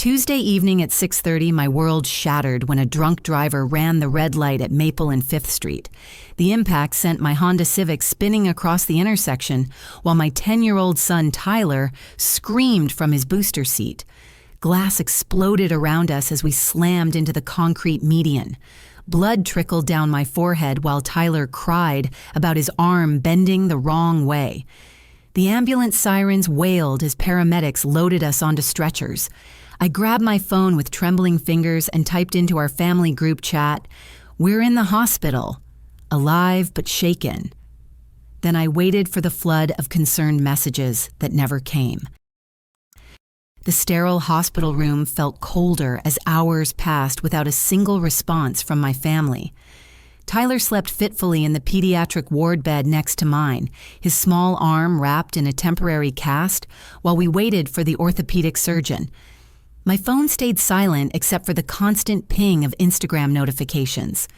Tuesday evening at 6:30, my world shattered when a drunk driver ran the red light at Maple and 5th Street. The impact sent my Honda Civic spinning across the intersection while my 10-year-old son Tyler screamed from his booster seat. Glass exploded around us as we slammed into the concrete median. Blood trickled down my forehead while Tyler cried about his arm bending the wrong way. The ambulance sirens wailed as paramedics loaded us onto stretchers. I grabbed my phone with trembling fingers and typed into our family group chat, "We're in the hospital, alive but shaken." Then I waited for the flood of concerned messages that never came. The sterile hospital room felt colder as hours passed without a single response from my family. Tyler slept fitfully in the pediatric ward bed next to mine, his small arm wrapped in a temporary cast, while we waited for the orthopedic surgeon. My phone stayed silent except for the constant ping of Instagram notifications.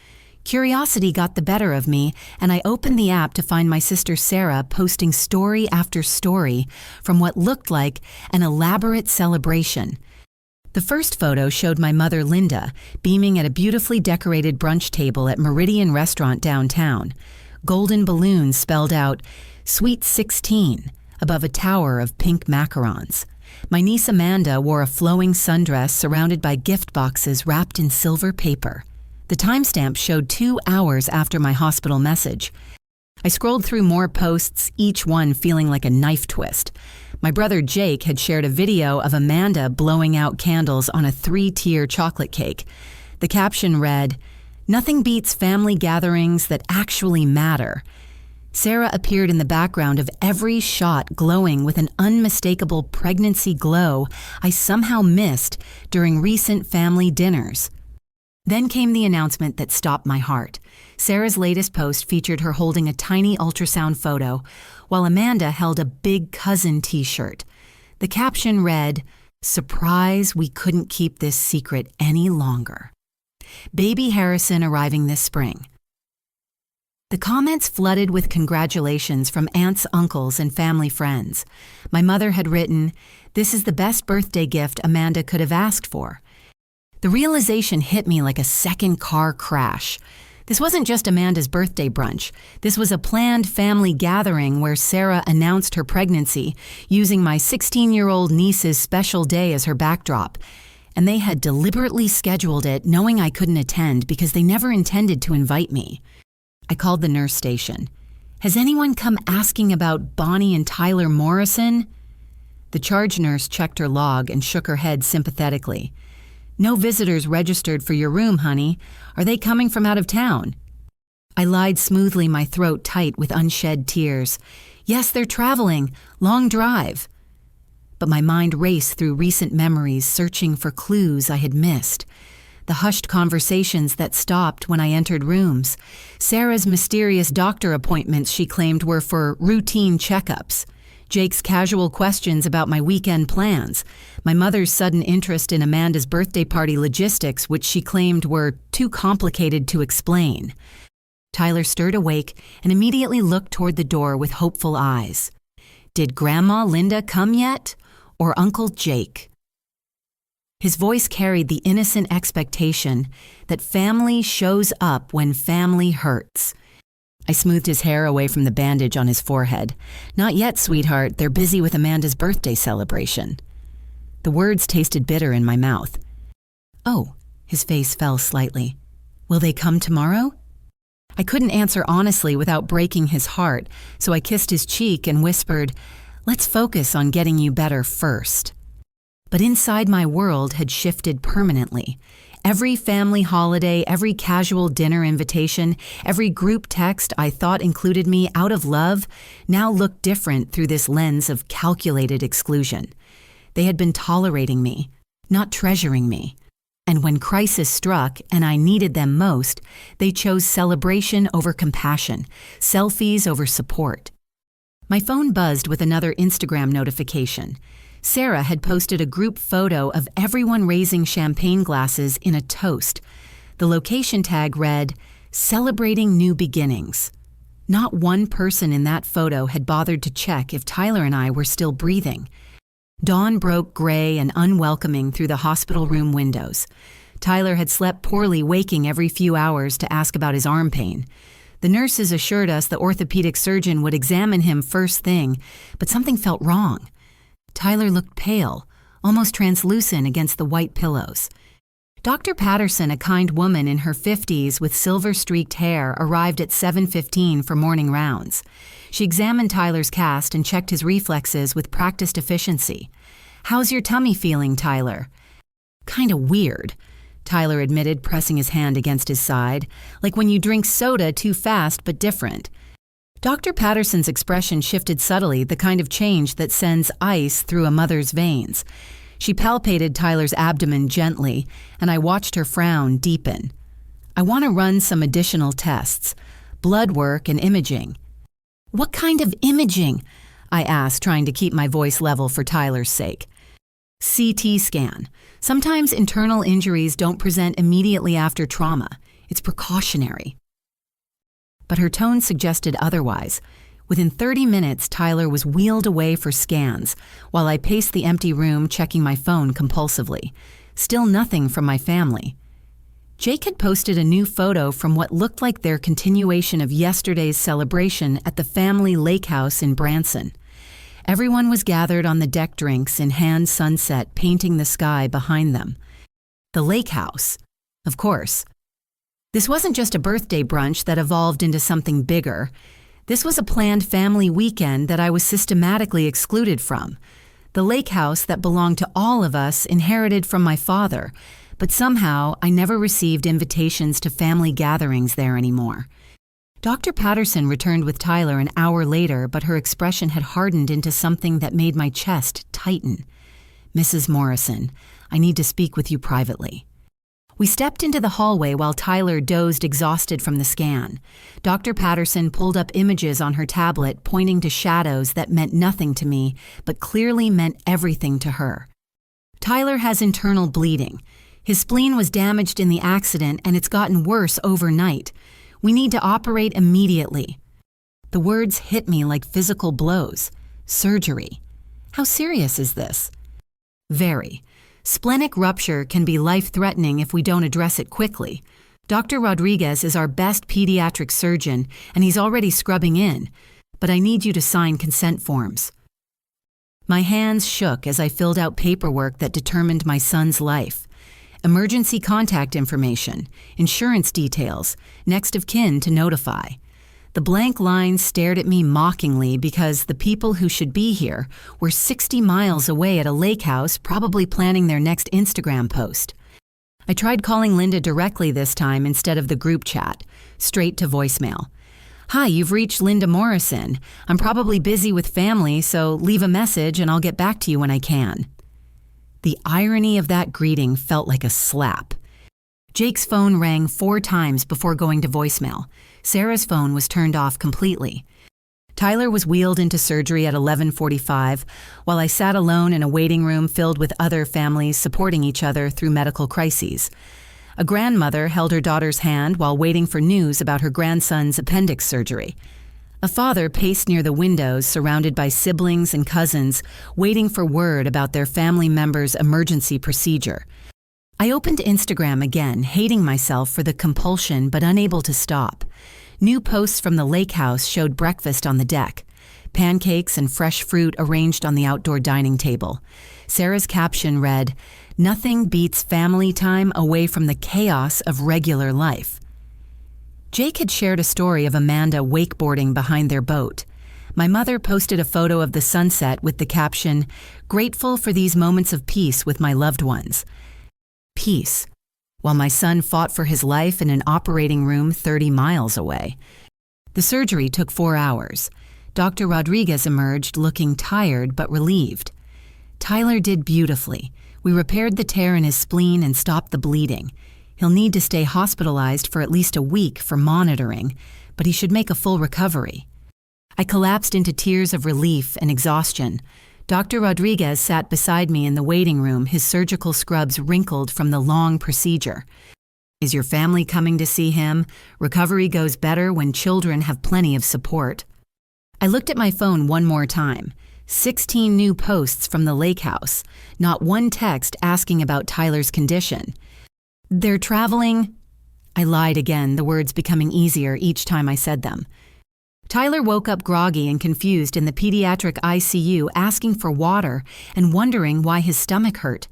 Curiosity got the better of me, and I opened the app to find my sister Sarah posting story after story from what looked like an elaborate celebration. The first photo showed my mother Linda beaming at a beautifully decorated brunch table at Meridian Restaurant downtown. Golden balloons spelled out "Sweet 16" above a tower of pink macarons. My niece Amanda wore a flowing sundress surrounded by gift boxes wrapped in silver paper. The timestamp showed 2 hours after my hospital message. I scrolled through more posts, each one feeling like a knife twist. My brother Jake had shared a video of Amanda blowing out candles on a 3-tier chocolate cake. The caption read, "Nothing beats family gatherings that actually matter." Sarah appeared in the background of every shot, glowing with an unmistakable pregnancy glow I somehow missed during recent family dinners. Then came the announcement that stopped my heart. Sarah's latest post featured her holding a tiny ultrasound photo, while Amanda held a big cousin t-shirt. The caption read, "Surprise, we couldn't keep this secret any longer. Baby Harrison arriving this spring." The comments flooded with congratulations from aunts, uncles, and family friends. My mother had written, "This is the best birthday gift Amanda could have asked for." The realization hit me like a second car crash. This wasn't just Amanda's birthday brunch. This was a planned family gathering where Sarah announced her pregnancy, using my 16-year-old niece's special day as her backdrop. And they had deliberately scheduled it knowing I couldn't attend because they never intended to invite me. I called the nurse station. "Has anyone come asking about Bonnie and Tyler Morrison?" The charge nurse checked her log and shook her head sympathetically. "No visitors registered for your room, honey. Are they coming from out of town?" I lied smoothly, my throat tight with unshed tears. "Yes, they're traveling. Long drive." But my mind raced through recent memories, searching for clues I had missed. The hushed conversations that stopped when I entered rooms. Sarah's mysterious doctor appointments she claimed were for routine checkups. Jake's casual questions about my weekend plans. My mother's sudden interest in Amanda's birthday party logistics, which she claimed were too complicated to explain. Tyler stirred awake and immediately looked toward the door with hopeful eyes. Did Grandma Linda come yet? Or Uncle Jake? His voice carried the innocent expectation that family shows up when family hurts. I smoothed his hair away from the bandage on his forehead. "Not yet, sweetheart. They're busy with Amanda's birthday celebration." The words tasted bitter in my mouth. "Oh," his face fell slightly. "Will they come tomorrow?" I couldn't answer honestly without breaking his heart, so I kissed his cheek and whispered, "Let's focus on getting you better first." But inside my world had shifted permanently. Every family holiday, every casual dinner invitation, every group text I thought included me out of love now looked different through this lens of calculated exclusion. They had been tolerating me, not treasuring me. And when crisis struck and I needed them most, they chose celebration over compassion, selfies over support. My phone buzzed with another Instagram notification. Sarah had posted a group photo of everyone raising champagne glasses in a toast. The location tag read, "Celebrating New Beginnings." Not one person in that photo had bothered to check if Tyler and I were still breathing. Dawn broke gray and unwelcoming through the hospital room windows. Tyler had slept poorly, waking every few hours to ask about his arm pain. The nurses assured us the orthopedic surgeon would examine him first thing, but something felt wrong. Tyler looked pale, almost translucent against the white pillows. Dr. Patterson, a kind woman in her 50s with silver-streaked hair, arrived at 7:15 for morning rounds. She examined Tyler's cast and checked his reflexes with practiced efficiency. "How's your tummy feeling, Tyler?" "Kinda weird," Tyler admitted, pressing his hand against his side, "like when you drink soda too fast but different." Dr. Patterson's expression shifted subtly, the kind of change that sends ice through a mother's veins. She palpated Tyler's abdomen gently, and I watched her frown deepen. "I want to run some additional tests, blood work and imaging." "What kind of imaging?" I asked, trying to keep my voice level for Tyler's sake. "CT scan. Sometimes internal injuries don't present immediately after trauma. It's precautionary." But her tone suggested otherwise. Within 30 minutes, Tyler was wheeled away for scans, while I paced the empty room checking my phone compulsively. Still nothing from my family. Jake had posted a new photo from what looked like their continuation of yesterday's celebration at the family lake house in Branson. Everyone was gathered on the deck, drinks in hand, sunset painting the sky behind them. The lake house, of course. This wasn't just a birthday brunch that evolved into something bigger. This was a planned family weekend that I was systematically excluded from. The lake house that belonged to all of us, inherited from my father, but somehow I never received invitations to family gatherings there anymore. Dr. Patterson returned with Tyler an hour later, but her expression had hardened into something that made my chest tighten. "Mrs. Morrison, I need to speak with you privately." We stepped into the hallway while Tyler dozed exhausted from the scan. Dr. Patterson pulled up images on her tablet, pointing to shadows that meant nothing to me, but clearly meant everything to her. "Tyler has internal bleeding. His spleen was damaged in the accident, and it's gotten worse overnight. We need to operate immediately." The words hit me like physical blows. Surgery. How serious is this? Very. Splenic rupture can be life-threatening if we don't address it quickly. Dr. Rodriguez is our best pediatric surgeon, and he's already scrubbing in, but I need you to sign consent forms. My hands shook as I filled out paperwork that determined my son's life. Emergency contact information, insurance details, next of kin to notify. The blank lines stared at me mockingly because the people who should be here were 60 miles away at a lake house, probably planning their next Instagram post. I tried calling Linda directly this time instead of the group chat, straight to voicemail. "Hi, you've reached Linda Morrison. I'm probably busy with family, so leave a message and I'll get back to you when I can." The irony of that greeting felt like a slap. Jake's phone rang 4 times before going to voicemail. Sarah's phone was turned off completely. Tyler was wheeled into surgery at 11:45, while I sat alone in a waiting room filled with other families supporting each other through medical crises. A grandmother held her daughter's hand while waiting for news about her grandson's appendix surgery. A father paced near the windows, surrounded by siblings and cousins, waiting for word about their family member's emergency procedure. I opened Instagram again, hating myself for the compulsion but unable to stop. New posts from the lake house showed breakfast on the deck, pancakes and fresh fruit arranged on the outdoor dining table. Sarah's caption read, "Nothing beats family time away from the chaos of regular life." Jake had shared a story of Amanda wakeboarding behind their boat. My mother posted a photo of the sunset with the caption, "Grateful for these moments of peace with my loved ones." Peace, while my son fought for his life in an operating room 30 miles away. The surgery took 4 hours. Dr. Rodriguez emerged looking tired but relieved. "Tyler did beautifully. We repaired the tear in his spleen and stopped the bleeding. He'll need to stay hospitalized for at least a week for monitoring, but he should make a full recovery." I collapsed into tears of relief and exhaustion. Dr. Rodriguez sat beside me in the waiting room, his surgical scrubs wrinkled from the long procedure. "Is your family coming to see him? Recovery goes better when children have plenty of support." I looked at my phone one more time. 16 new posts from the lake house, not one text asking about Tyler's condition. They're traveling. I lied again, the words becoming easier each time I said them. Tyler woke up groggy and confused in the pediatric ICU, asking for water and wondering why his stomach hurt.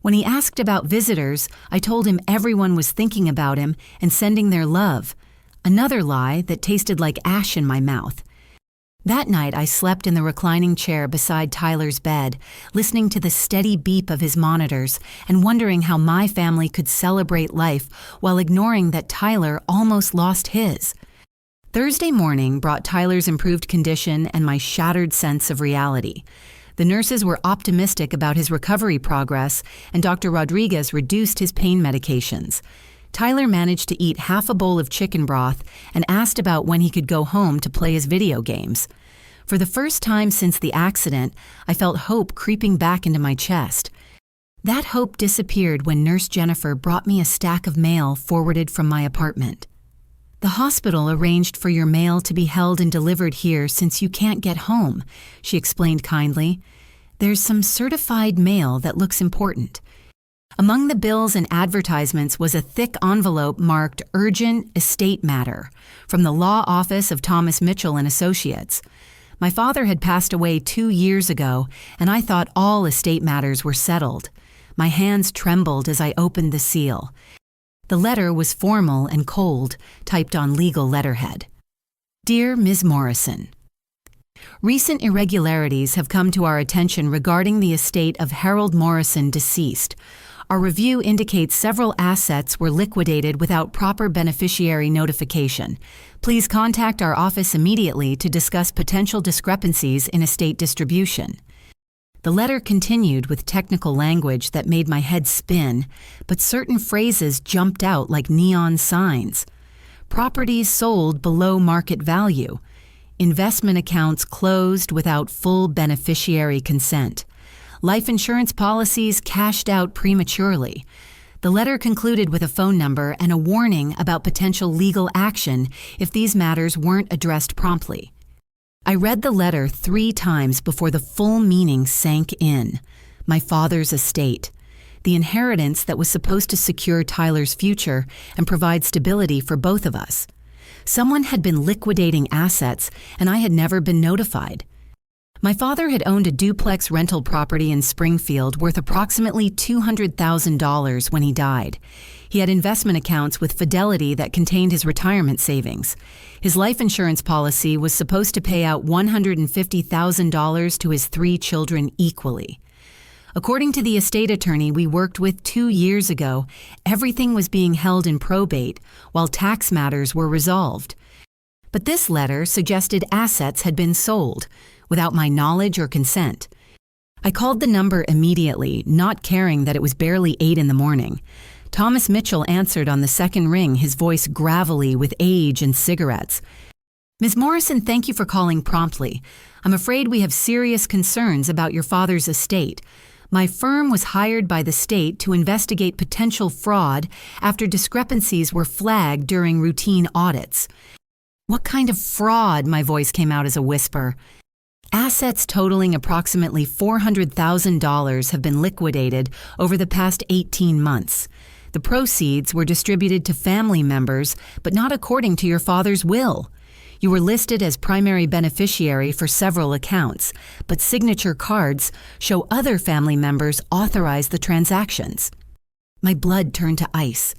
When he asked about visitors, I told him everyone was thinking about him and sending their love. Another lie that tasted like ash in my mouth. That night, I slept in the reclining chair beside Tyler's bed, listening to the steady beep of his monitors and wondering how my family could celebrate life while ignoring that Tyler almost lost his. Thursday morning brought Tyler's improved condition and my shattered sense of reality. The nurses were optimistic about his recovery progress, and Dr. Rodriguez reduced his pain medications. Tyler managed to eat half a bowl of chicken broth and asked about when he could go home to play his video games. For the first time since the accident, I felt hope creeping back into my chest. That hope disappeared when Nurse Jennifer brought me a stack of mail forwarded from my apartment. "The hospital arranged for your mail to be held and delivered here since you can't get home," she explained kindly. "There's some certified mail that looks important." Among the bills and advertisements was a thick envelope marked Urgent Estate Matter from the law office of Thomas Mitchell and Associates. My father had passed away 2 years ago, and I thought all estate matters were settled. My hands trembled as I opened the seal. The letter was formal and cold, typed on legal letterhead. Dear Ms. Morrison, recent irregularities have come to our attention regarding the estate of Harold Morrison, deceased. Our review indicates several assets were liquidated without proper beneficiary notification. Please contact our office immediately to discuss potential discrepancies in estate distribution. The letter continued with technical language that made my head spin, but certain phrases jumped out like neon signs. Properties sold below market value. Investment accounts closed without full beneficiary consent. Life insurance policies cashed out prematurely. The letter concluded with a phone number and a warning about potential legal action if these matters weren't addressed promptly. I read the letter 3 times before the full meaning sank in. My father's estate. The inheritance that was supposed to secure Tyler's future and provide stability for both of us. Someone had been liquidating assets, and I had never been notified. My father had owned a duplex rental property in Springfield worth approximately $200,000 when he died. He had investment accounts with Fidelity that contained his retirement savings. His life insurance policy was supposed to pay out $150,000 to his 3 children equally. According to the estate attorney we worked with 2 years ago, everything was being held in probate while tax matters were resolved. But this letter suggested assets had been sold, without my knowledge or consent. I called the number immediately, not caring that it was barely 8 in the morning. Thomas Mitchell answered on the second ring, his voice gravelly with age and cigarettes. "Ms. Morrison, thank you for calling promptly. I'm afraid we have serious concerns about your father's estate. My firm was hired by the state to investigate potential fraud after discrepancies were flagged during routine audits." "What kind of fraud?" My voice came out as a whisper. "Assets totaling approximately $400,000 have been liquidated over the past 18 months. The proceeds were distributed to family members, but not according to your father's will. You were listed as primary beneficiary for several accounts, but signature cards show other family members authorized the transactions." My blood turned to ice.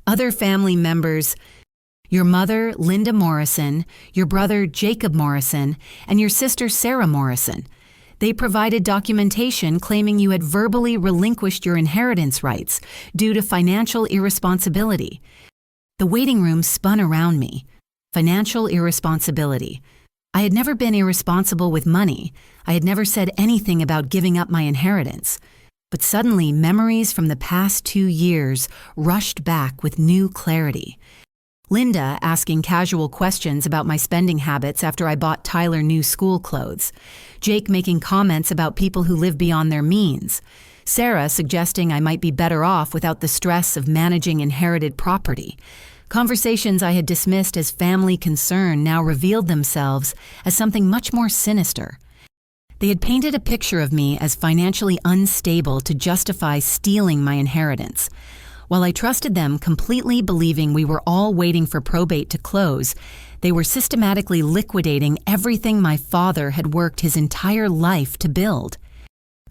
Other family members: your mother, Linda Morrison, your brother, Jacob Morrison, and your sister, Sarah Morrison. They provided documentation claiming you had verbally relinquished your inheritance rights due to financial irresponsibility. The waiting room spun around me. Financial irresponsibility. I had never been irresponsible with money. I had never said anything about giving up my inheritance. But suddenly, memories from the past 2 years rushed back with new clarity. Linda asking casual questions about my spending habits after I bought Tyler new school clothes. Jake making comments about people who live beyond their means. Sarah suggesting I might be better off without the stress of managing inherited property. Conversations I had dismissed as family concern now revealed themselves as something much more sinister. They had painted a picture of me as financially unstable to justify stealing my inheritance. While I trusted them, completely believing we were all waiting for probate to close, they were systematically liquidating everything my father had worked his entire life to build.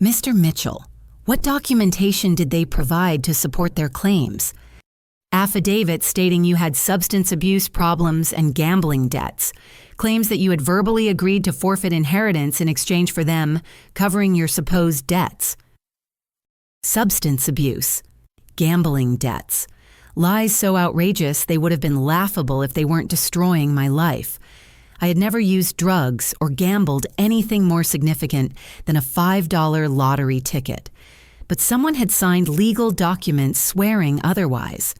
Mr. Mitchell, what documentation did they provide to support their claims? Affidavits stating you had substance abuse problems and gambling debts, claims that you had verbally agreed to forfeit inheritance in exchange for them covering your supposed debts. Substance abuse, gambling debts, lies so outrageous they would have been laughable if they weren't destroying my life. I had never used drugs or gambled anything more significant than a $5 lottery ticket. But someone had signed legal documents swearing otherwise.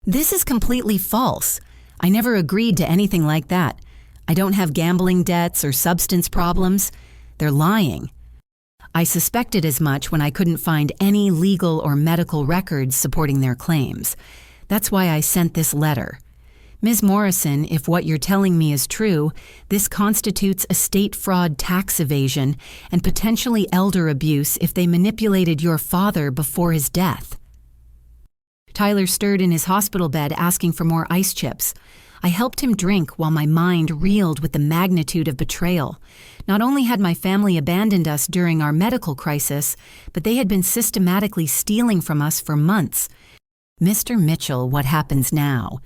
This is completely false. I never agreed to anything like that. I don't have gambling debts or substance problems. They're lying. I suspected as much when I couldn't find any legal or medical records supporting their claims. That's why I sent this letter. Ms. Morrison, if what you're telling me is true, this constitutes estate fraud, tax evasion, and potentially elder abuse if they manipulated your father before his death. Tyler stirred in his hospital bed asking for more ice chips. I helped him drink while my mind reeled with the magnitude of betrayal. Not only had my family abandoned us during our medical crisis, but they had been systematically stealing from us for months. Mr. Mitchell, what happens now?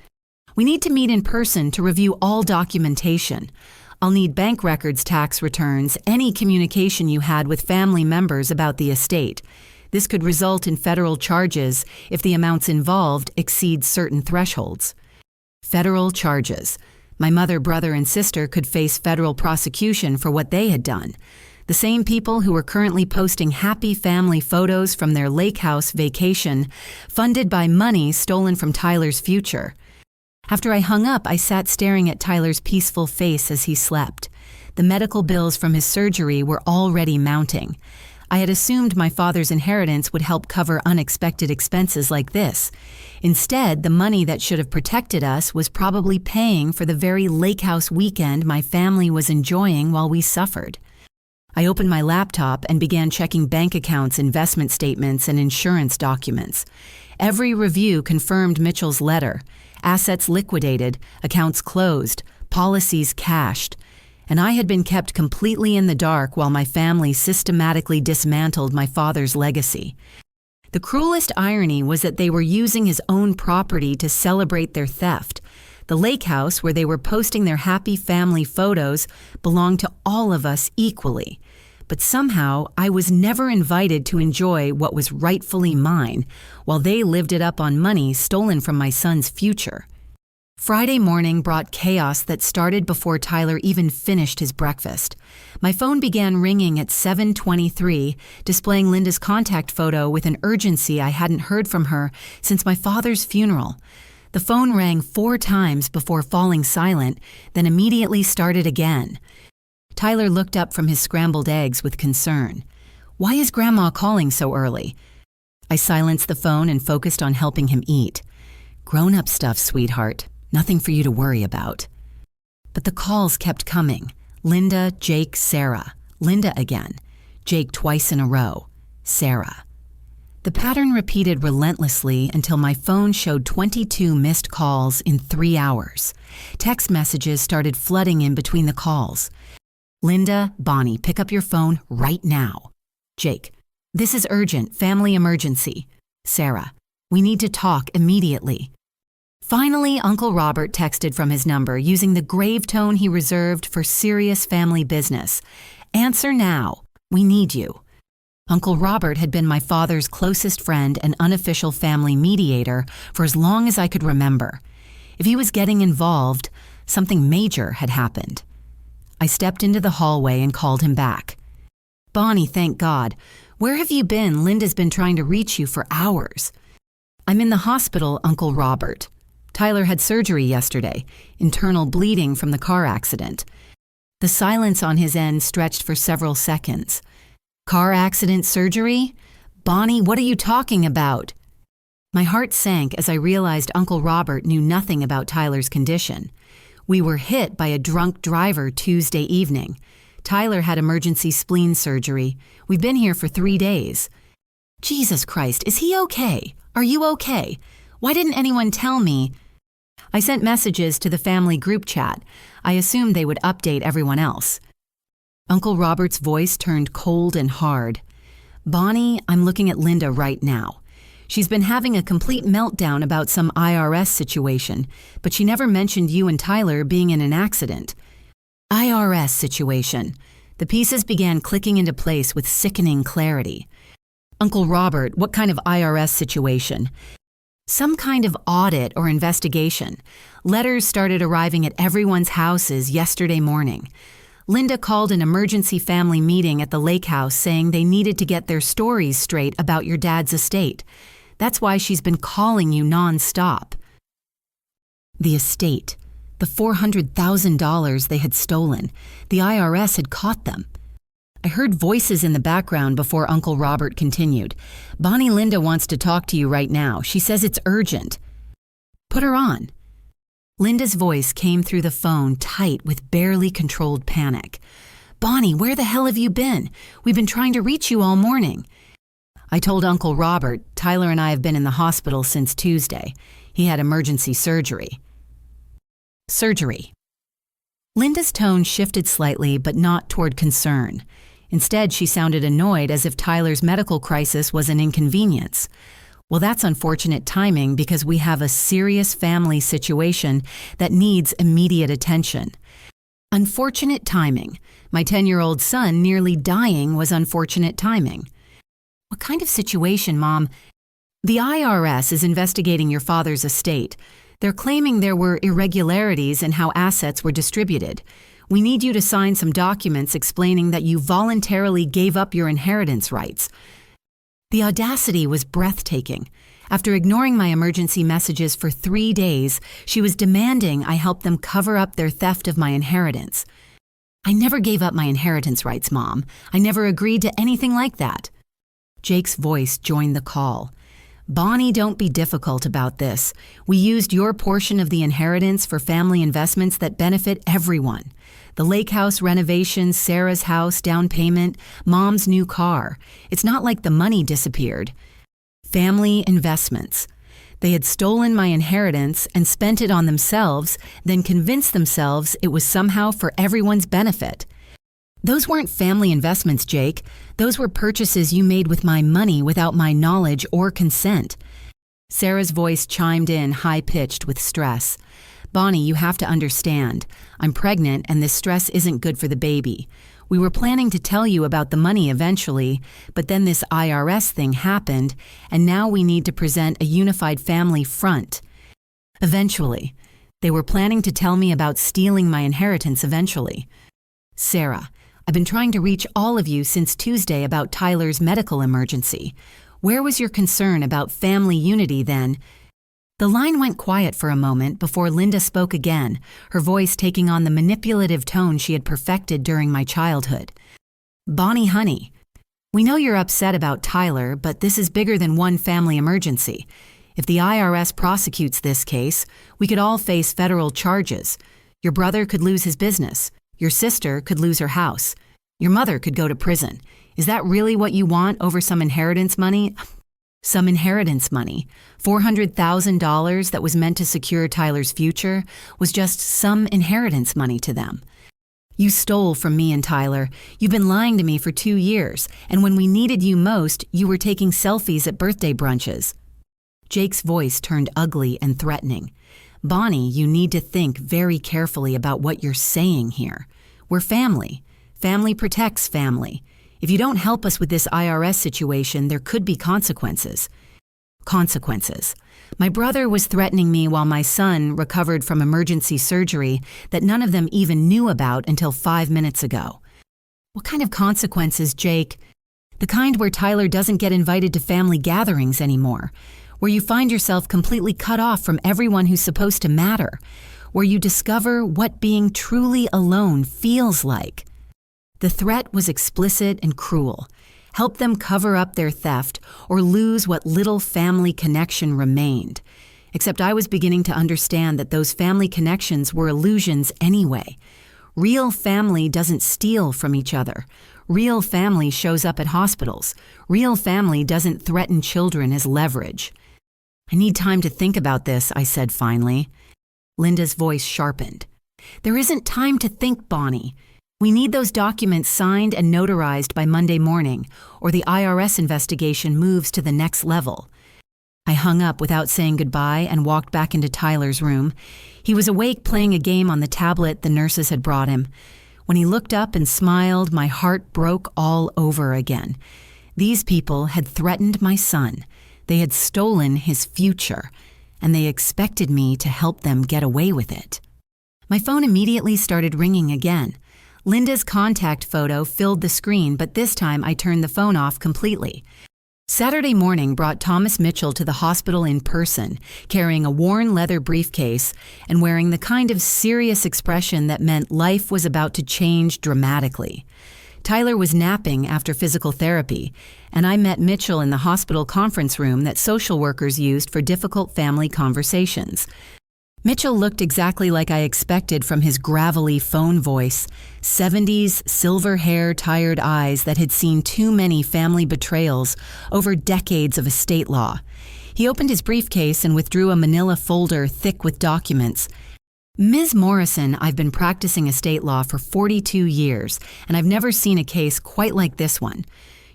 We need to meet in person to review all documentation. I'll need bank records, tax returns, any communication you had with family members about the estate. This could result in federal charges if the amounts involved exceed certain thresholds. Federal charges. My mother, brother, and sister could face federal prosecution for what they had done. The same people who were currently posting happy family photos from their lake house vacation, funded by money stolen from Tyler's future. After I hung up, I sat staring at Tyler's peaceful face as he slept. The medical bills from his surgery were already mounting. I had assumed my father's inheritance would help cover unexpected expenses like this. Instead, the money that should have protected us was probably paying for the very lake house weekend my family was enjoying while we suffered. I opened my laptop and began checking bank accounts, investment statements, and insurance documents. Every review confirmed Mitchell's letter. Assets liquidated, accounts closed, policies cashed. And I had been kept completely in the dark while my family systematically dismantled my father's legacy. The cruelest irony was that they were using his own property to celebrate their theft. The lake house where they were posting their happy family photos belonged to all of us equally. But somehow, I was never invited to enjoy what was rightfully mine, while they lived it up on money stolen from my son's future. Friday morning brought chaos that started before Tyler even finished his breakfast. My phone began ringing at 7:23, displaying Linda's contact photo with an urgency I hadn't heard from her since my father's funeral. The phone rang 4 times before falling silent, then immediately started again. Tyler looked up from his scrambled eggs with concern. "Why is Grandma calling so early?" I silenced the phone and focused on helping him eat. "Grown-up stuff, sweetheart. Nothing for you to worry about." But the calls kept coming. Linda, Jake, Sarah. Linda again. Jake twice in a row. Sarah. The pattern repeated relentlessly until my phone showed 22 missed calls in 3 hours. Text messages started flooding in between the calls. Linda, Bonnie, pick up your phone right now. Jake, this is urgent, family emergency. Sarah, we need to talk immediately. Finally, Uncle Robert texted from his number using the grave tone he reserved for serious family business. Answer now. We need you. Uncle Robert had been my father's closest friend and unofficial family mediator for as long as I could remember. If he was getting involved, something major had happened. I stepped into the hallway and called him back. Bonnie, thank God. Where have you been? Linda's been trying to reach you for hours. I'm in the hospital, Uncle Robert. Tyler had surgery yesterday, internal bleeding from the car accident. The silence on his end stretched for several seconds. Car accident surgery? Bonnie, what are you talking about? My heart sank as I realized Uncle Robert knew nothing about Tyler's condition. We were hit by a drunk driver Tuesday evening. Tyler had emergency spleen surgery. We've been here for 3 days. Jesus Christ, is he okay? Are you okay? Why didn't anyone tell me? I sent messages to the family group chat. I assumed they would update everyone else. Uncle Robert's voice turned cold and hard. Bonnie, I'm looking at Linda right now. She's been having a complete meltdown about some IRS situation, but she never mentioned you and Tyler being in an accident. IRS situation. The pieces began clicking into place with sickening clarity. Uncle Robert, what kind of IRS situation? Some kind of audit or investigation. Letters started arriving at everyone's houses yesterday morning. Linda called an emergency family meeting at the lake house saying they needed to get their stories straight about your dad's estate. That's why she's been calling you nonstop. The estate. The $400,000 they had stolen. The IRS had caught them. I heard voices in the background before Uncle Robert continued. Bonnie Linda wants to talk to you right now. She says it's urgent. Put her on. Linda's voice came through the phone tight with barely controlled panic. Bonnie, where the hell have you been? We've been trying to reach you all morning. I told Uncle Robert, Tyler and I have been in the hospital since Tuesday. He had emergency surgery. Surgery. Linda's tone shifted slightly, but not toward concern. Instead, she sounded annoyed as if Tyler's medical crisis was an inconvenience. Well, that's unfortunate timing because we have a serious family situation that needs immediate attention. Unfortunate timing. My 10-year-old son nearly dying was unfortunate timing. What kind of situation, Mom? The IRS is investigating your father's estate. They're claiming there were irregularities in how assets were distributed. We need you to sign some documents explaining that you voluntarily gave up your inheritance rights. The audacity was breathtaking. After ignoring my emergency messages for 3 days, she was demanding I help them cover up their theft of my inheritance. I never gave up my inheritance rights, Mom. I never agreed to anything like that. Jake's voice joined the call. Bonnie, don't be difficult about this. We used your portion of the inheritance for family investments that benefit everyone. The lake house renovations, Sarah's house, down payment, Mom's new car. It's not like the money disappeared. Family investments. They had stolen my inheritance and spent it on themselves, then convinced themselves it was somehow for everyone's benefit. Those weren't family investments, Jake. Those were purchases you made with my money without my knowledge or consent. Sarah's voice chimed in, high-pitched with stress. Bonnie, you have to understand. I'm pregnant and this stress isn't good for the baby. We were planning to tell you about the money eventually, but then this IRS thing happened, and now we need to present a unified family front. Eventually. They were planning to tell me about stealing my inheritance eventually. Sarah, I've been trying to reach all of you since Tuesday about Tyler's medical emergency. Where was your concern about family unity then? The line went quiet for a moment before Linda spoke again, her voice taking on the manipulative tone she had perfected during my childhood. Bonnie, honey, we know you're upset about Tyler, but this is bigger than one family emergency. If the IRS prosecutes this case, we could all face federal charges. Your brother could lose his business. Your sister could lose her house. Your mother could go to prison. Is that really what you want over some inheritance money? Some inheritance money. $400,000 that was meant to secure Tyler's future was just some inheritance money to them. You stole from me and Tyler. You've been lying to me for 2 years, and when we needed you most, you were taking selfies at birthday brunches. Jake's voice turned ugly and threatening. Bonnie, you need to think very carefully about what you're saying here. We're family. Family protects family. If you don't help us with this IRS situation, there could be consequences. Consequences. My brother was threatening me while my son recovered from emergency surgery that none of them even knew about until 5 minutes ago. What kind of consequences, Jake? The kind where Tyler doesn't get invited to family gatherings anymore, where you find yourself completely cut off from everyone who's supposed to matter, where you discover what being truly alone feels like. The threat was explicit and cruel. Help them cover up their theft or lose what little family connection remained. Except I was beginning to understand that those family connections were illusions anyway. Real family doesn't steal from each other. Real family shows up at hospitals. Real family doesn't threaten children as leverage. I need time to think about this, I said finally. Linda's voice sharpened. There isn't time to think, Bonnie. We need those documents signed and notarized by Monday morning, or the IRS investigation moves to the next level. I hung up without saying goodbye and walked back into Tyler's room. He was awake playing a game on the tablet the nurses had brought him. When he looked up and smiled, my heart broke all over again. These people had threatened my son. They had stolen his future, and they expected me to help them get away with it. My phone immediately started ringing again. Linda's contact photo filled the screen, but this time I turned the phone off completely. Saturday morning brought Thomas Mitchell to the hospital in person, carrying a worn leather briefcase and wearing the kind of serious expression that meant life was about to change dramatically. Tyler was napping after physical therapy, and I met Mitchell in the hospital conference room that social workers used for difficult family conversations. Mitchell looked exactly like I expected from his gravelly phone voice, 70s, silver hair, tired eyes that had seen too many family betrayals over decades of estate law. He opened his briefcase and withdrew a manila folder thick with documents. Ms. Morrison, I've been practicing estate law for 42 years, and I've never seen a case quite like this one.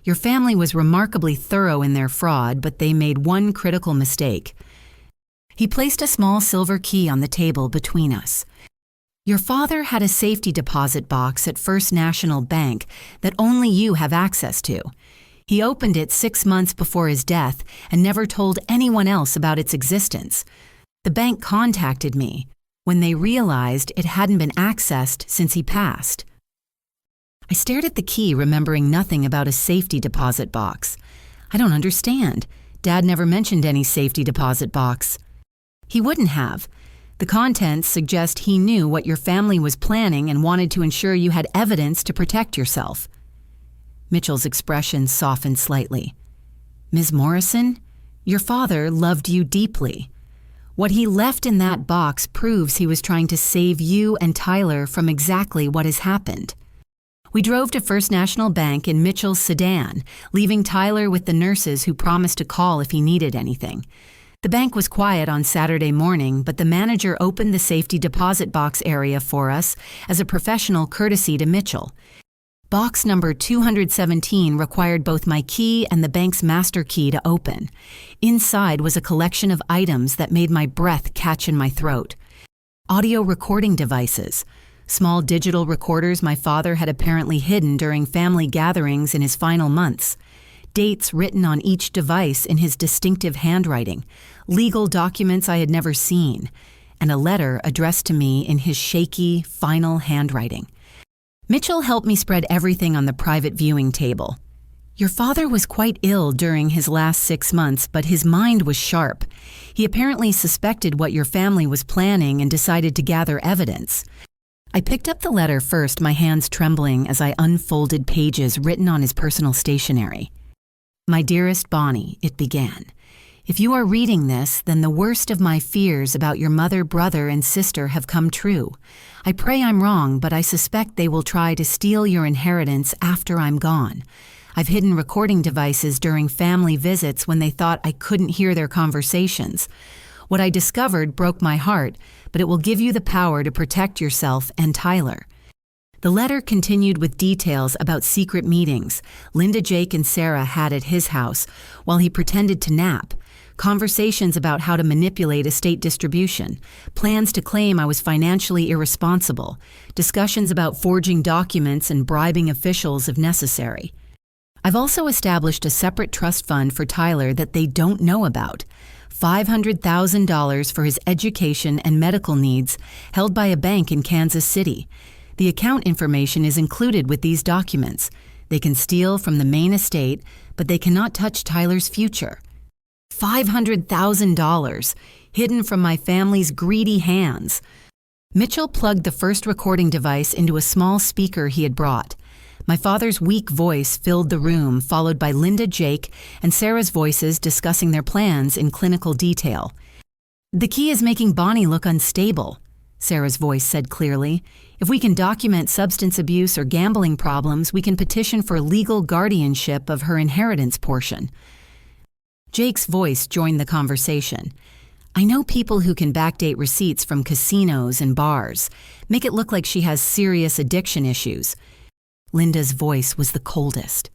Your family was remarkably thorough in their fraud, but they made one critical mistake. He placed a small silver key on the table between us. Your father had a safety deposit box at First National Bank that only you have access to. He opened it 6 months before his death and never told anyone else about its existence. The bank contacted me when they realized it hadn't been accessed since he passed. I stared at the key, remembering nothing about a safety deposit box. I don't understand. Dad never mentioned any safety deposit box. He wouldn't have. The contents suggest he knew what your family was planning and wanted to ensure you had evidence to protect yourself. Mitchell's expression softened slightly. Ms. Morrison, your father loved you deeply. What he left in that box proves he was trying to save you and Tyler from exactly what has happened. We drove to First National Bank in Mitchell's sedan, leaving Tyler with the nurses who promised to call if he needed anything. The bank was quiet on Saturday morning, but the manager opened the safety deposit box area for us as a professional courtesy to Mitchell. Box number 217 required both my key and the bank's master key to open. Inside was a collection of items that made my breath catch in my throat. Audio recording devices, small digital recorders my father had apparently hidden during family gatherings in his final months. Dates written on each device in his distinctive handwriting, legal documents I had never seen, and a letter addressed to me in his shaky, final handwriting. Mitchell helped me spread everything on the private viewing table. Your father was quite ill during his last 6 months, but his mind was sharp. He apparently suspected what your family was planning and decided to gather evidence. I picked up the letter first, my hands trembling as I unfolded pages written on his personal stationery. My dearest Bonnie, it began. If you are reading this, then the worst of my fears about your mother, brother, and sister have come true. I pray I'm wrong, but I suspect they will try to steal your inheritance after I'm gone. I've hidden recording devices during family visits when they thought I couldn't hear their conversations. What I discovered broke my heart, but it will give you the power to protect yourself and Tyler. The letter continued with details about secret meetings Linda, Jake, and Sarah had at his house while he pretended to nap, conversations about how to manipulate estate distribution, plans to claim I was financially irresponsible, discussions about forging documents and bribing officials if necessary. I've also established a separate trust fund for Tyler that they don't know about, $500,000 for his education and medical needs held by a bank in Kansas City. The account information is included with these documents. They can steal from the main estate, but they cannot touch Tyler's future. $500,000, hidden from my family's greedy hands. Mitchell plugged the first recording device into a small speaker he had brought. My father's weak voice filled the room, followed by Linda, Jake, and Sarah's voices discussing their plans in clinical detail. The key is making Bonnie look unstable. Sarah's voice said clearly. "If we can document substance abuse or gambling problems, we can petition for legal guardianship of her inheritance portion." Jake's voice joined the conversation. "I know people who can backdate receipts from casinos and bars, make it look like she has serious addiction issues." Linda's voice was the coldest.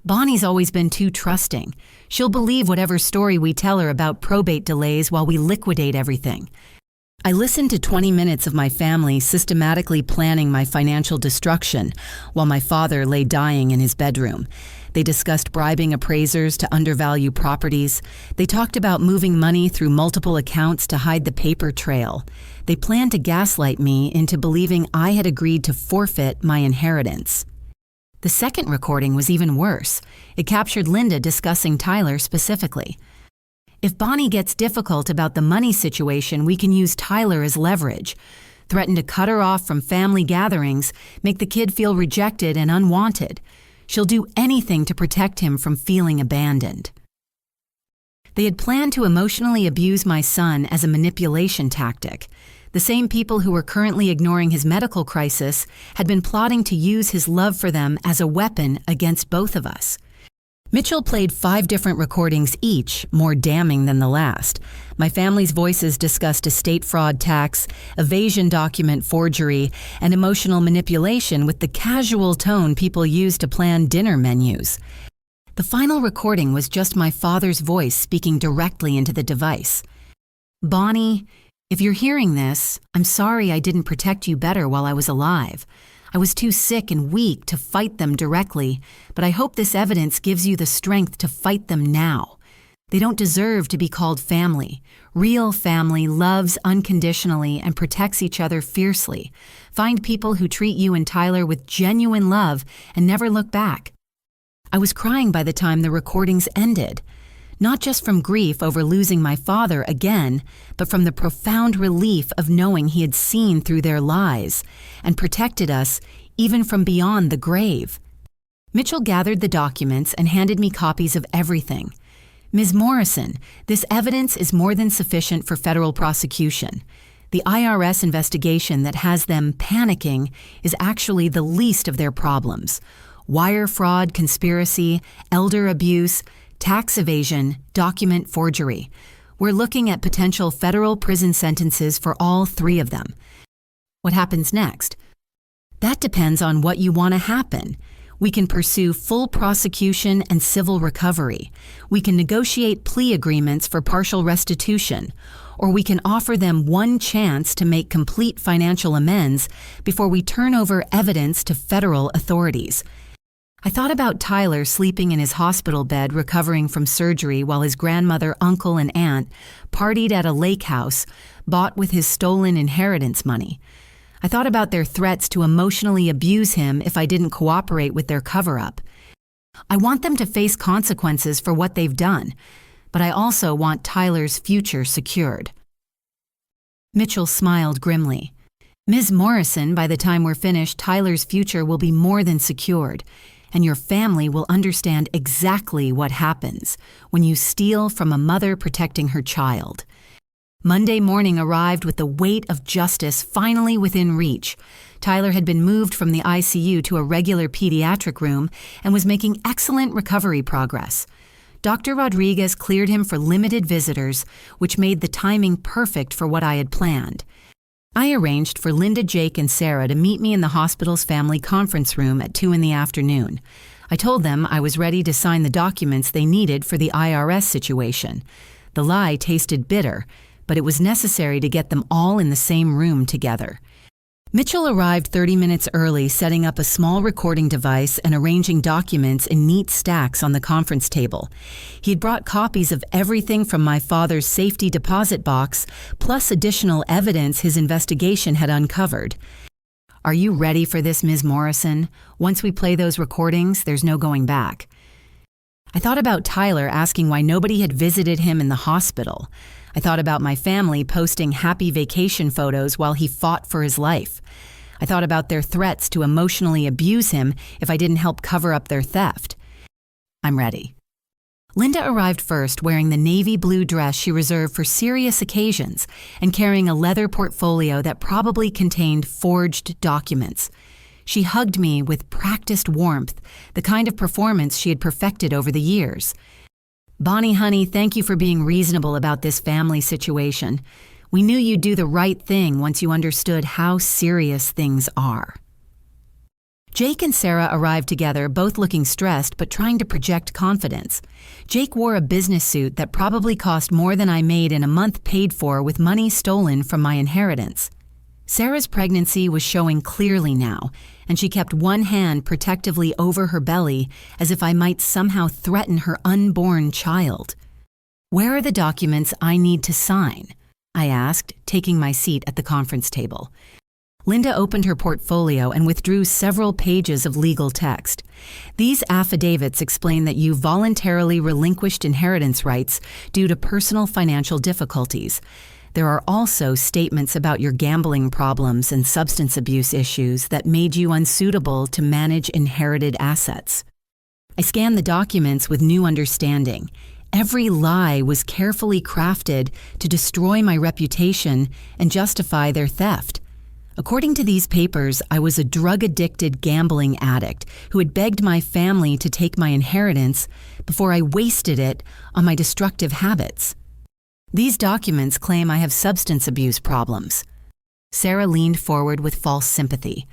"Bonnie's always been too trusting. She'll believe whatever story we tell her about probate delays while we liquidate everything." I listened to 20 minutes of my family systematically planning my financial destruction while my father lay dying in his bedroom. They discussed bribing appraisers to undervalue properties. They talked about moving money through multiple accounts to hide the paper trail. They planned to gaslight me into believing I had agreed to forfeit my inheritance. The second recording was even worse. It captured Linda discussing Tyler specifically. "If Bonnie gets difficult about the money situation, we can use Tyler as leverage. Threaten to cut her off from family gatherings, make the kid feel rejected and unwanted. She'll do anything to protect him from feeling abandoned." They had planned to emotionally abuse my son as a manipulation tactic. The same people who were currently ignoring his medical crisis had been plotting to use his love for them as a weapon against both of us. Mitchell played 5 different recordings each, more damning than the last. My family's voices discussed estate fraud tax, evasion document forgery, and emotional manipulation with the casual tone people use to plan dinner menus. The final recording was just my father's voice speaking directly into the device. "Bonnie, if you're hearing this, I'm sorry I didn't protect you better while I was alive. I was too sick and weak to fight them directly, but I hope this evidence gives you the strength to fight them now. They don't deserve to be called family. Real family loves unconditionally and protects each other fiercely. Find people who treat you and Tyler with genuine love and never look back." I was crying by the time the recordings ended. Not just from grief over losing my father again, but from the profound relief of knowing he had seen through their lies and protected us even from beyond the grave. Mitchell gathered the documents and handed me copies of everything. "Ms. Morrison, this evidence is more than sufficient for federal prosecution. The IRS investigation that has them panicking is actually the least of their problems. Wire fraud, conspiracy, elder abuse, tax evasion, document forgery. We're looking at potential federal prison sentences for all 3 of them." "What happens next?" "That depends on what you want to happen. We can pursue full prosecution and civil recovery. We can negotiate plea agreements for partial restitution, or we can offer them one chance to make complete financial amends before we turn over evidence to federal authorities." I thought about Tyler sleeping in his hospital bed recovering from surgery while his grandmother, uncle, and aunt partied at a lake house bought with his stolen inheritance money. I thought about their threats to emotionally abuse him if I didn't cooperate with their cover-up. I want them to face consequences for what they've done, but I also want Tyler's future secured. Mitchell smiled grimly. "Ms. Morrison, by the time we're finished, Tyler's future will be more than secured. And your family will understand exactly what happens when you steal from a mother protecting her child." Monday morning arrived with the weight of justice finally within reach. Tyler had been moved from the ICU to a regular pediatric room and was making excellent recovery progress. Dr. Rodriguez cleared him for limited visitors, which made the timing perfect for what I had planned. I arranged for Linda, Jake, and Sarah to meet me in the hospital's family conference room at 2 in the afternoon. I told them I was ready to sign the documents they needed for the IRS situation. The lie tasted bitter, but it was necessary to get them all in the same room together. Mitchell arrived 30 minutes early, setting up a small recording device and arranging documents in neat stacks on the conference table. He'd brought copies of everything from my father's safety deposit box, plus additional evidence his investigation had uncovered. "Are you ready for this, Ms. Morrison? Once we play those recordings, there's no going back." I thought about Tyler asking why nobody had visited him in the hospital. I thought about my family posting happy vacation photos while he fought for his life. I thought about their threats to emotionally abuse him if I didn't help cover up their theft. I'm ready. Linda arrived first wearing the navy blue dress she reserved for serious occasions and carrying a leather portfolio that probably contained forged documents. She hugged me with practiced warmth, the kind of performance she had perfected over the years. "Bonnie, honey, thank you for being reasonable about this family situation. We knew you'd do the right thing once you understood how serious things are." Jake and Sarah arrived together, both looking stressed but trying to project confidence. Jake wore a business suit that probably cost more than I made in a month paid for with money stolen from my inheritance. Sarah's pregnancy was showing clearly now, and she kept one hand protectively over her belly as if I might somehow threaten her unborn child. "Where are the documents I need to sign?" I asked, taking my seat at the conference table. Linda opened her portfolio and withdrew several pages of legal text. "These affidavits explain that you voluntarily relinquished inheritance rights due to personal financial difficulties. There are also statements about your gambling problems and substance abuse issues that made you unsuitable to manage inherited assets." I scanned the documents with new understanding. Every lie was carefully crafted to destroy my reputation and justify their theft. According to these papers, I was a drug-addicted gambling addict who had begged my family to take my inheritance before I wasted it on my destructive habits. "These documents claim I have substance abuse problems." Sarah leaned forward with false sympathy.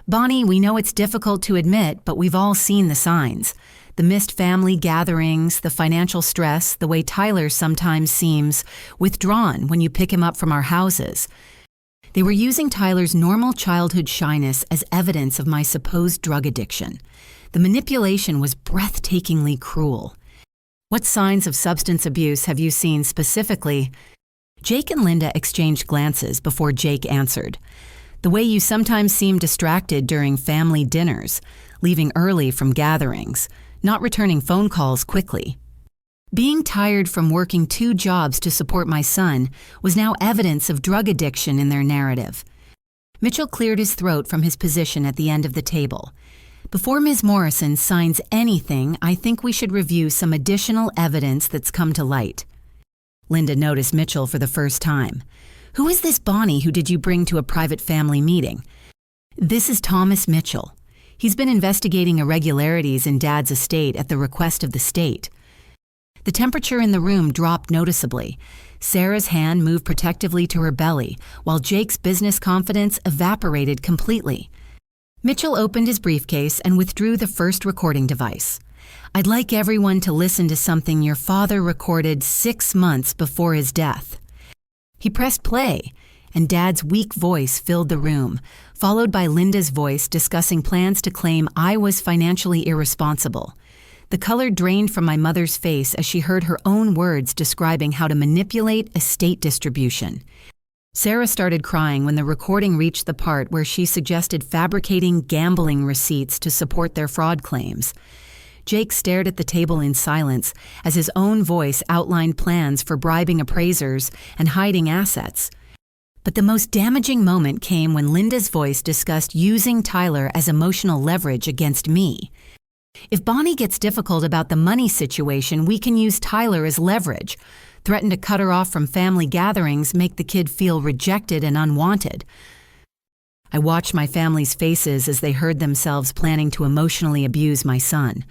"Bonnie, we know it's difficult to admit, but we've all seen the signs. The missed family gatherings, the financial stress, the way Tyler sometimes seems withdrawn when you pick him up from our houses. They were using Tyler's normal childhood shyness as evidence of my supposed drug addiction. The manipulation was breathtakingly cruel. What signs of substance abuse have you seen specifically?" Jake and Linda exchanged glances before Jake answered. "The way you sometimes seem distracted during family dinners, leaving early from gatherings, not returning phone calls quickly. Being tired from working 2 jobs to support my son was now evidence of drug addiction in their narrative." Mitchell cleared his throat from his position at the end of the table. "Before Ms. Morrison signs anything, I think we should review some additional evidence that's come to light." Linda noticed Mitchell for the first time. "Who is this Bonnie who did you bring to a private family meeting?" "This is Thomas Mitchell. He's been investigating irregularities in Dad's estate at the request of the state." The temperature in the room dropped noticeably. Sarah's hand moved protectively to her belly, while Jake's business confidence evaporated completely. Mitchell opened his briefcase and withdrew the first recording device. "I'd like everyone to listen to something your father recorded 6 months before his death." He pressed play, and Dad's weak voice filled the room, followed by Linda's voice discussing plans to claim I was financially irresponsible. The color drained from my mother's face as she heard her own words describing how to manipulate estate distribution. Sarah started crying when the recording reached the part where she suggested fabricating gambling receipts to support their fraud claims. Jake stared at the table in silence as his own voice outlined plans for bribing appraisers and hiding assets. But the most damaging moment came when Linda's voice discussed using Tyler as emotional leverage against me. "If Bonnie gets difficult about the money situation, we can use Tyler as leverage. Threaten to cut her off from family gatherings, make the kid feel rejected and unwanted." I watched my family's faces as they heard themselves planning to emotionally abuse my son.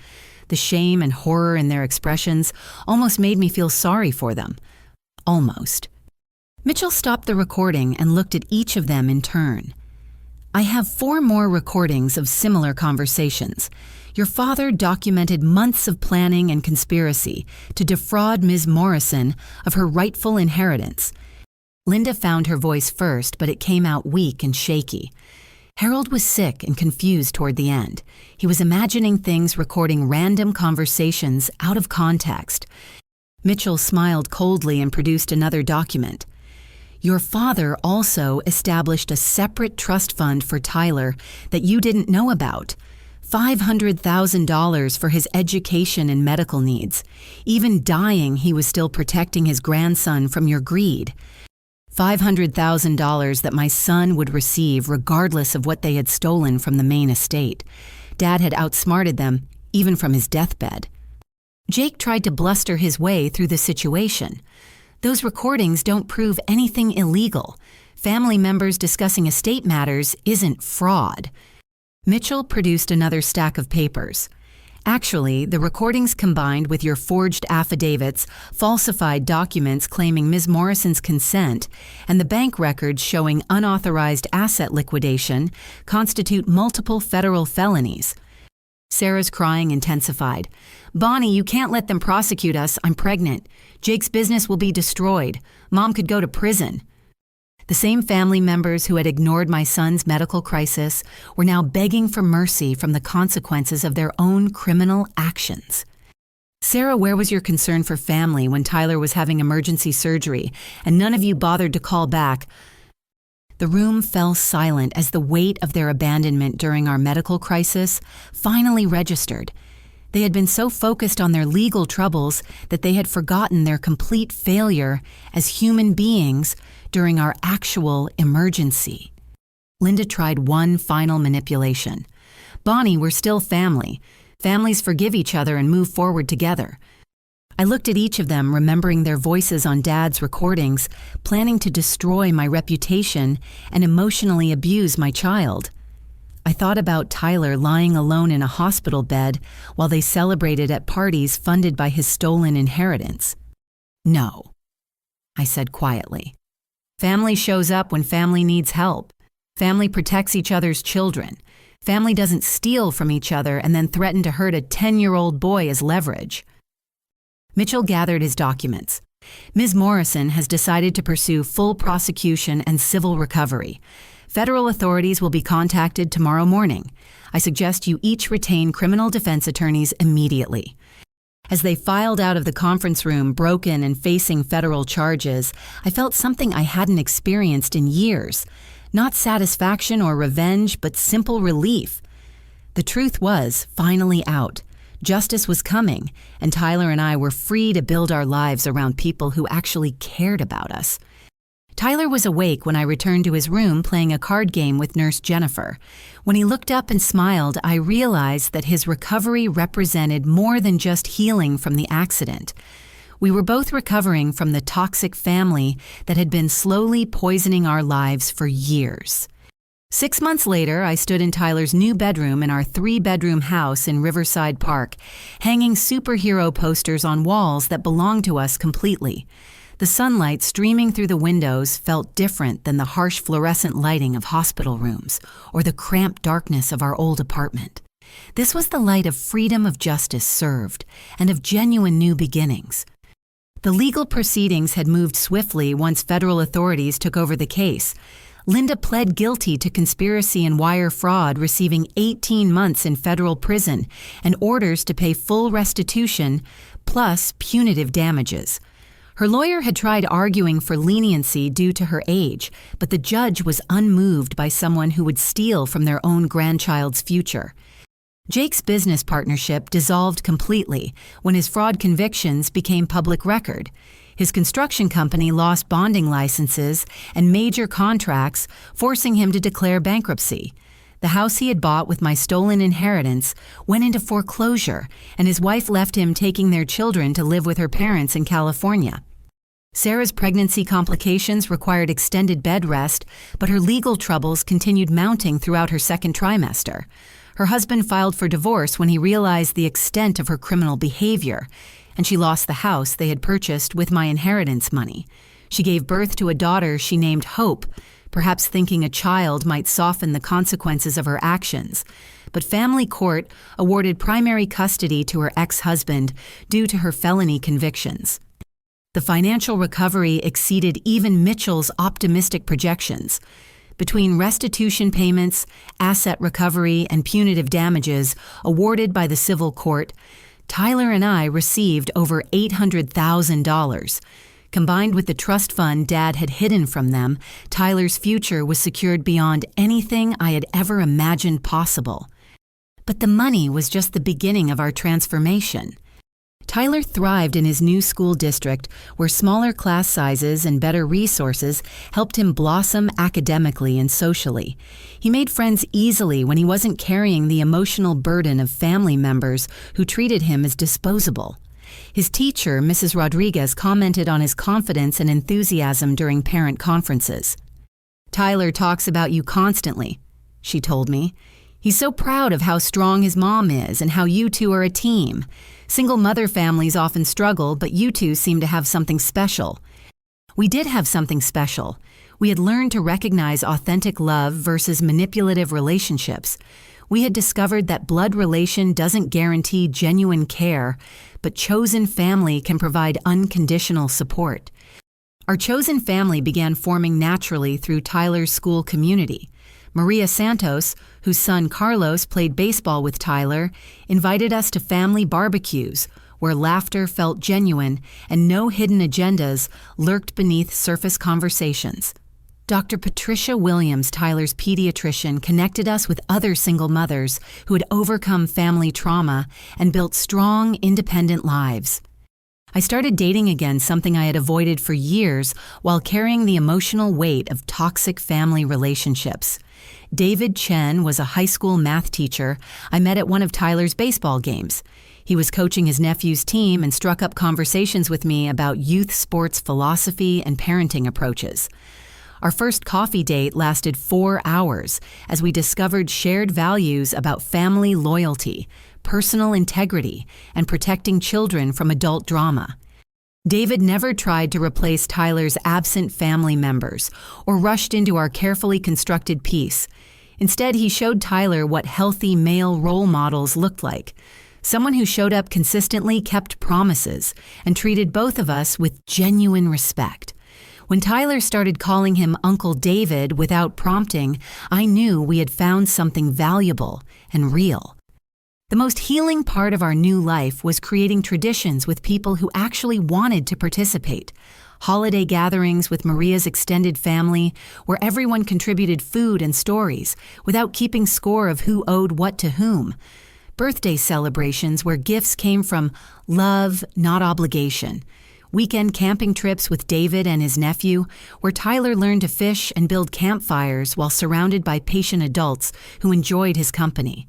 The shame and horror in their expressions almost made me feel sorry for them. Almost. Mitchell stopped the recording and looked at each of them in turn. "I have 4 more recordings of similar conversations. Your father documented months of planning and conspiracy to defraud Ms. Morrison of her rightful inheritance." Linda found her voice first, but it came out weak and shaky. Harold was sick and confused toward the end. He was imagining things, recording random conversations out of context. Mitchell smiled coldly and produced another document. "Your father also established a separate trust fund for Tyler that you didn't know about. $500,000 for his education and medical needs. Even dying, he was still protecting his grandson from your greed. $500,000 that my son would receive regardless of what they had stolen from the main estate. Dad had outsmarted them, even from his deathbed." Jake tried to bluster his way through the situation. Those recordings don't prove anything illegal. Family members discussing estate matters isn't fraud. Mitchell produced another stack of papers. Actually, the recordings combined with your forged affidavits, falsified documents claiming Ms. Morrison's consent, and the bank records showing unauthorized asset liquidation constitute multiple federal felonies. Sarah's crying intensified. "Bonnie, you can't let them prosecute us. I'm pregnant. Jake's business will be destroyed. Mom could go to prison." The same family members who had ignored my son's medical crisis were now begging for mercy from the consequences of their own criminal actions. "Sarah, where was your concern for family when Tyler was having emergency surgery and none of you bothered to call back?" The room fell silent as the weight of their abandonment during our medical crisis finally registered. They had been so focused on their legal troubles that they had forgotten their complete failure as human beings during our actual emergency. Linda tried one final manipulation. "Bonnie, we're still family. Families forgive each other and move forward together." I looked at each of them, remembering their voices on Dad's recordings, planning to destroy my reputation and emotionally abuse my child. I thought about Tyler lying alone in a hospital bed while they celebrated at parties funded by his stolen inheritance. "No," I said quietly. "Family shows up when family needs help. Family protects each other's children. Family doesn't steal from each other and then threaten to hurt a 10-year-old boy as leverage." Mitchell gathered his documents. "Ms. Morrison has decided to pursue full prosecution and civil recovery. Federal authorities will be contacted tomorrow morning. I suggest you each retain criminal defense attorneys immediately." As they filed out of the conference room, broken and facing federal charges, I felt something I hadn't experienced in years. Not satisfaction or revenge, but simple relief. The truth was finally out. Justice was coming, and Tyler and I were free to build our lives around people who actually cared about us. Tyler was awake when I returned to his room playing a card game with Nurse Jennifer. When he looked up and smiled, I realized that his recovery represented more than just healing from the accident. We were both recovering from the toxic family that had been slowly poisoning our lives for years. 6 months later, I stood in Tyler's new bedroom in our 3-bedroom house in Riverside Park, hanging superhero posters on walls that belonged to us completely. The sunlight streaming through the windows felt different than the harsh fluorescent lighting of hospital rooms or the cramped darkness of our old apartment. This was the light of freedom of justice served and of genuine new beginnings. The legal proceedings had moved swiftly once federal authorities took over the case. Linda pled guilty to conspiracy and wire fraud, receiving 18 months in federal prison and orders to pay full restitution plus punitive damages. Her lawyer had tried arguing for leniency due to her age, but the judge was unmoved by someone who would steal from their own grandchild's future. Jake's business partnership dissolved completely when his fraud convictions became public record. His construction company lost bonding licenses and major contracts, forcing him to declare bankruptcy. The house he had bought with my stolen inheritance went into foreclosure, and his wife left him taking their children to live with her parents in California. Sarah's pregnancy complications required extended bed rest, but her legal troubles continued mounting throughout her second trimester. Her husband filed for divorce when he realized the extent of her criminal behavior, and she lost the house they had purchased with my inheritance money. She gave birth to a daughter she named Hope, perhaps thinking a child might soften the consequences of her actions. But family court awarded primary custody to her ex-husband due to her felony convictions. The financial recovery exceeded even Mitchell's optimistic projections. Between restitution payments, asset recovery, and punitive damages awarded by the civil court, Tyler and I received over $800,000. Combined with the trust fund Dad had hidden from them, Tyler's future was secured beyond anything I had ever imagined possible. But the money was just the beginning of our transformation. Tyler thrived in his new school district, where smaller class sizes and better resources helped him blossom academically and socially. He made friends easily when he wasn't carrying the emotional burden of family members who treated him as disposable. His teacher, Mrs. Rodriguez, commented on his confidence and enthusiasm during parent conferences. "Tyler talks about you constantly," she told me. "He's so proud of how strong his mom is and how you two are a team. Single mother families often struggle, but you two seem to have something special." We did have something special. We had learned to recognize authentic love versus manipulative relationships. We had discovered that blood relation doesn't guarantee genuine care, but chosen family can provide unconditional support. Our chosen family began forming naturally through Tyler's school community. Maria Santos, whose son Carlos played baseball with Tyler, invited us to family barbecues, where laughter felt genuine and no hidden agendas lurked beneath surface conversations. Dr. Patricia Williams, Tyler's pediatrician, connected us with other single mothers who had overcome family trauma and built strong, independent lives. I started dating again, something I had avoided for years while carrying the emotional weight of toxic family relationships. David Chen was a high school math teacher I met at one of Tyler's baseball games. He was coaching his nephew's team and struck up conversations with me about youth sports philosophy and parenting approaches. Our first coffee date lasted 4 hours as we discovered shared values about family loyalty, personal integrity, and protecting children from adult drama. David never tried to replace Tyler's absent family members or rushed into our carefully constructed piece. Instead, he showed Tyler what healthy male role models looked like. Someone who showed up consistently, kept promises, and treated both of us with genuine respect. When Tyler started calling him Uncle David without prompting, I knew we had found something valuable and real. The most healing part of our new life was creating traditions with people who actually wanted to participate. Holiday gatherings with Maria's extended family, where everyone contributed food and stories without keeping score of who owed what to whom. Birthday celebrations where gifts came from love, not obligation. Weekend camping trips with David and his nephew, where Tyler learned to fish and build campfires while surrounded by patient adults who enjoyed his company.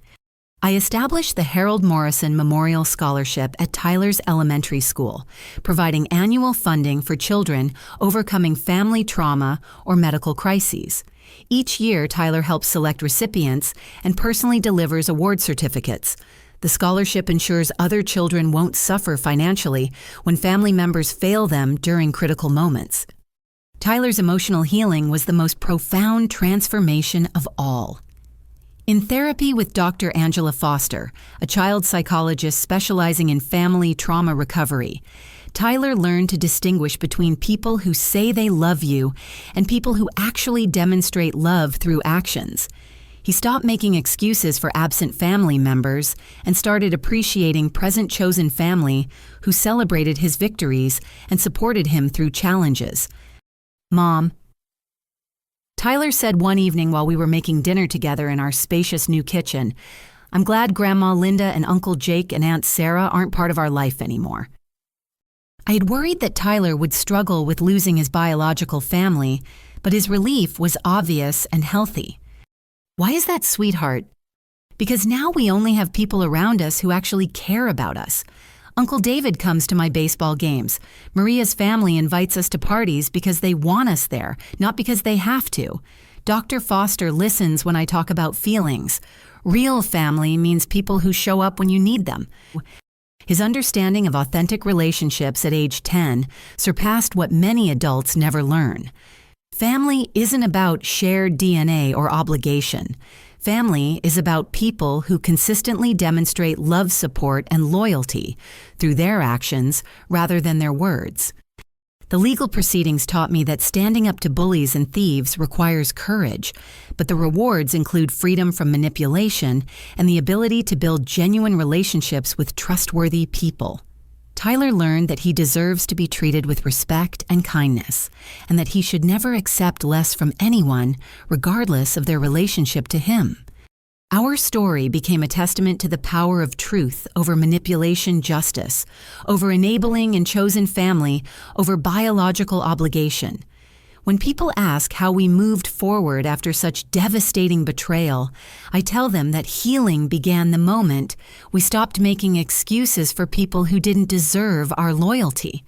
I established the Harold Morrison Memorial Scholarship at Tyler's elementary school, providing annual funding for children overcoming family trauma or medical crises. Each year, Tyler helps select recipients and personally delivers award certificates. The scholarship ensures other children won't suffer financially when family members fail them during critical moments. Tyler's emotional healing was the most profound transformation of all. In therapy with Dr. Angela Foster, a child psychologist specializing in family trauma recovery, Tyler learned to distinguish between people who say they love you and people who actually demonstrate love through actions. He stopped making excuses for absent family members and started appreciating present chosen family who celebrated his victories and supported him through challenges. "Mom," Tyler said one evening while we were making dinner together in our spacious new kitchen, "I'm glad Grandma Linda and Uncle Jake and Aunt Sarah aren't part of our life anymore." I had worried that Tyler would struggle with losing his biological family, but his relief was obvious and healthy. Why is that, sweetheart? Because now we only have people around us who actually care about us. Uncle David comes to my baseball games. Maria's family invites us to parties because they want us there, not because they have to. Dr. Foster listens when I talk about feelings. Real family means people who show up when you need them. His understanding of authentic relationships at age 10 surpassed what many adults never learn. Family isn't about shared DNA or obligation. Family is about people who consistently demonstrate love, support, and loyalty through their actions rather than their words. The legal proceedings taught me that standing up to bullies and thieves requires courage, but the rewards include freedom from manipulation and the ability to build genuine relationships with trustworthy people. Tyler learned that he deserves to be treated with respect and kindness, and that he should never accept less from anyone, regardless of their relationship to him. Our story became a testament to the power of truth over manipulation, justice, over enabling and chosen family, over biological obligation. When people ask how we moved forward after such devastating betrayal, I tell them that healing began the moment we stopped making excuses for people who didn't deserve our loyalty.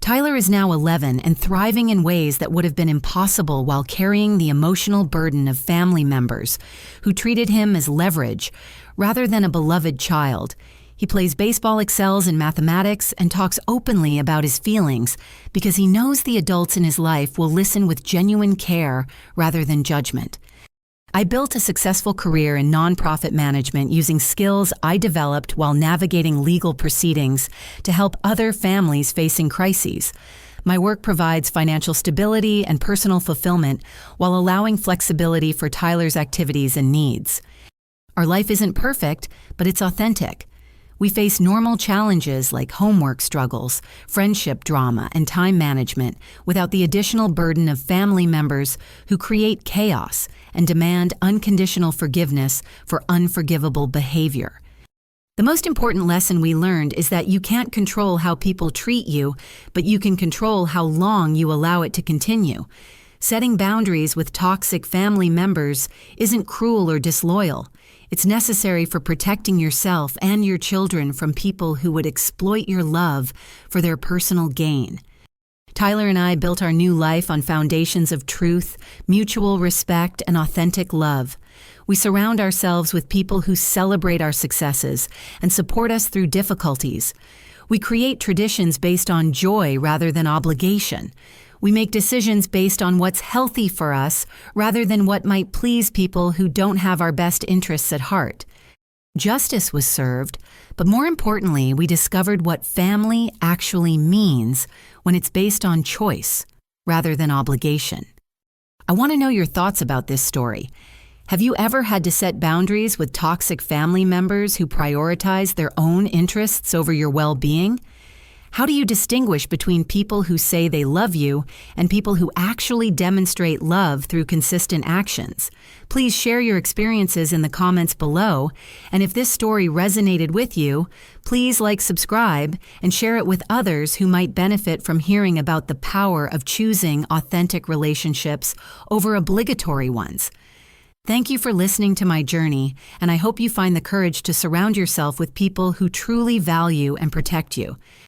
Tyler is now 11 and thriving in ways that would have been impossible while carrying the emotional burden of family members who treated him as leverage rather than a beloved child. He plays baseball, excels in mathematics, and talks openly about his feelings because he knows the adults in his life will listen with genuine care rather than judgment. I built a successful career in nonprofit management using skills I developed while navigating legal proceedings to help other families facing crises. My work provides financial stability and personal fulfillment while allowing flexibility for Tyler's activities and needs. Our life isn't perfect, but it's authentic. We face normal challenges like homework struggles, friendship drama, and time management without the additional burden of family members who create chaos and demand unconditional forgiveness for unforgivable behavior. The most important lesson we learned is that you can't control how people treat you, but you can control how long you allow it to continue. Setting boundaries with toxic family members isn't cruel or disloyal. It's necessary for protecting yourself and your children from people who would exploit your love for their personal gain. Tyler and I built our new life on foundations of truth, mutual respect, and authentic love. We surround ourselves with people who celebrate our successes and support us through difficulties. We create traditions based on joy rather than obligation. We make decisions based on what's healthy for us rather than what might please people who don't have our best interests at heart. Justice was served, but more importantly, we discovered what family actually means when it's based on choice rather than obligation. I want to know your thoughts about this story. Have you ever had to set boundaries with toxic family members who prioritize their own interests over your well-being? How do you distinguish between people who say they love you and people who actually demonstrate love through consistent actions? Please share your experiences in the comments below, and if this story resonated with you, please subscribe, and share it with others who might benefit from hearing about the power of choosing authentic relationships over obligatory ones. Thank you for listening to my journey, and I hope you find the courage to surround yourself with people who truly value and protect you.